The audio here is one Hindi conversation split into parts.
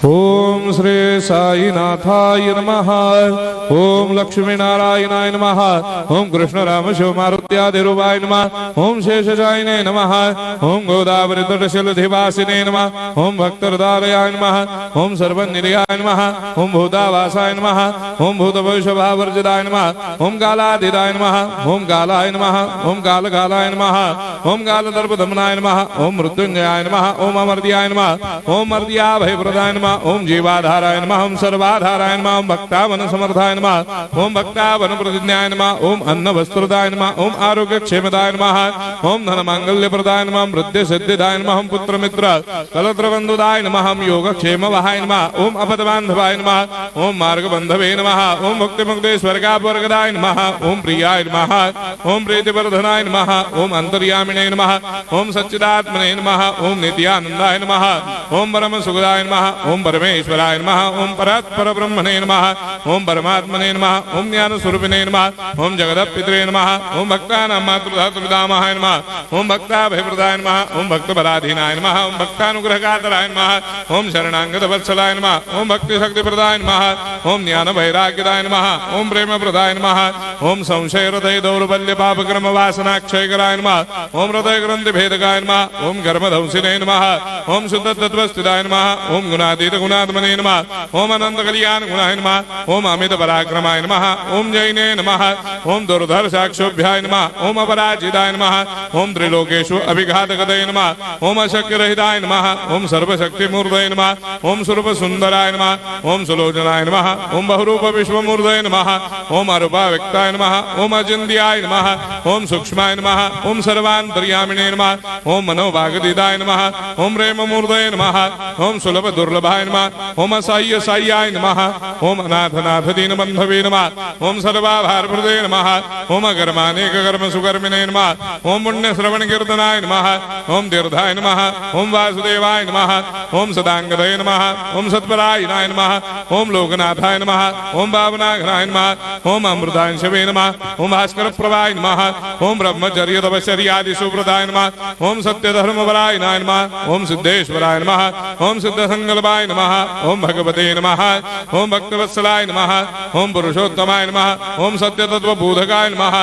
ओम श्री साईनाथाय नमः। ओम लक्ष्मी नारायणाय नमः। ओम कृष्ण राम शिव मारुत्यादिरूपाय नमः। ओम शेषशायिने नमः। ओम गोदावरी तटशिलधिवासिने नमः। ओम भक्तहृदयाय नमः। ओम सर्वनिलयाय नमः। ओम भूतावासाय नमः। ओम भूतभविष्यभावर्जिताय नमः। ओम कालाधीराय नमः। ओम कालाय नमः। ओम कालकालाय नमः। ओम कालदर्पदमनाय नमः। ओम मृत्युंजयाय नमः। ओम अमर्त्याय नमः। ओम मर्त्याभयप्रदाय नमः। ओम जीवाधाराय नमः। ओम सर्वाधाराय नमः। ओम भक्तावन समर्थाय नमः। ओम भक्तावन प्रतिज्ञाय नमः। ओम अन्न वस्त्रदाय नमः। ओम आरोग्य क्षेमदाय नमः। ओम धन मांगल्य प्रदाय नमः। वृद्धि सिद्धिदाय नमः। ओम पुत्र मित्र कलत्र बंधुदाय नमः। ओम योग क्षेम वहाय नमः। ओम अपद बांधवाय नमः। ओम मार्ग बंधवे नमः। ओम मुक्ति मुक्ति स्वर्गापवर्गदाय नमः। ओम प्रियाय नमः। ओम प्रीतिवर्धनाय नमः। ओम अंतर्यामिने नमः। ओम सच्चिदात्मने नमः। ओम नित्यानंदाय नमः। ओम परम सुखदाय नमः। ओम परमेश्वराय नमः। ओम परात्पर ब्रह्मणे नमः। ओम परमात्मने नमः। ओम ज्ञान स्वरूपिणे नमः। ओम जगदपितरे नमः। ओम भक्तानां मातृधातृदामाय नमः। ओम भक्ताभयप्रदाय नमः। ओम भक्तपराधीनाय नमः। ओम भक्तानुग्रहकातराय नमः। ओम शरणागत वत्सलाय नमः। ओम भक्ति शक्ति प्रदाय नमः। ओम ज्ञान वैराग्यदाय नमः। ओम प्रेम प्रदाय नमः। ओम संशय हृदय दौर्बल्य पाप कर्म वासना क्षयकराय नमः। ओम हृदय ग्रंथि भेदकाय नमः। ओम कर्मधंसिने नमः। ओम शुद्ध तत्वस्थिताय नमः। ओम गुणातीत गुणात्मने नमः। ओम अनंत कल्याण गुणाय नमः। ओम अमित पराक्रमाय नमः। ओम जैने नमः। ओम दुर्धर साक्षोभ्याय नमः। ओम अपराजिताय नमः। ओम त्रिलोकेषु अभिघातगतये नमः। ओम अशक्य रहिताय नमः। ओम सर्वशक्ति मूर्तये नमः। ओम स्वरूप सुंदराय नमः। ओम सुलोचनाय नमः। ओम बहुरूप विश्वमूर्तये नमः। ओम अरूपाव्यक्ताय नमः। ओम अचिन्त्याय नमः। ओम सूक्ष्माय नमः। ओम सर्वान्तर्यामिने नमः। ओम मनोभागदिदाय नमः। ओम प्रेममूर्तये नमः। ओम सुलभ दुर्लभाय नमः। ओम असाह्य साह्याय नमः। ओम अनाथनाथ दीनबन्धवे नमः। ओम सर्वाभारप्रदे नमः। ओम अकर्मानेक कर्म सुकर्मिणे नमः। ओम पुण्य श्रवण कीर्तनाय नमः। ओम तीर्थाय नमः। ओम वासुदेवाय नमः। ओम सदांगदये नमः। ओम सत्परायणाय नमः। ओम लोकनाथाय नमः। ओम पावनाघनाय नमः। ओम अमृतांशवे नमः। ओम भास्कर प्रभाय नमः। ओम ब्रह्मचर्य तपश्चर्यादि सुव्रताय नमः। ओम सत्यधर्मपरायणाय नमः। ओम सिद्धेश्वराय नमः। ओम सिद्ध संकल्पाय नमः। ओम भगवते नमः। ओम भक्तवत्सलाय नमः। ओम पुरुषोत्तमाय नमः। ओम सत्यतत्वबोधकाय नमः।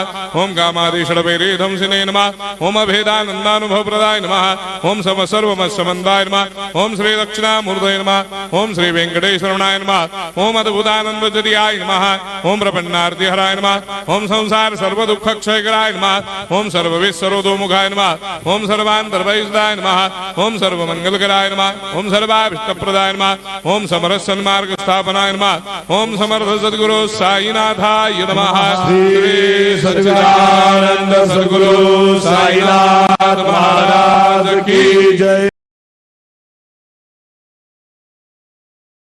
ओम कामादिषडवैरेधंसिने नमः। ओम अभेदानन्दानुभवप्रदाय नमः। ओम सर्वमस्समन्दाय नमः। ओम श्री दक्षिणामूर्तये नमः। ओम श्री वेंकटेश्वरनाय नमः। ओम अद्भुतानन्दजर्याय नमः। ओम प्रपन्नार्तिहराय नमः। ओम संसार सर्वदुःखक्षयकराय नमः। ओम सर्वविश्वरोधोमुखाय नमः। ओम सर्वान्तर्वैसदाय नमः। ओम सर्वमंगलकराय नमः। ओम सर्वाभीष्टप्रदाय नमः। ओम समरस सन्मार्ग स्थापनाय नमः। ओम समर्थ सद्गुरु साईनाथाय नमः। श्री सच्चिदानंद सद्गुरु साईनाथ महाराज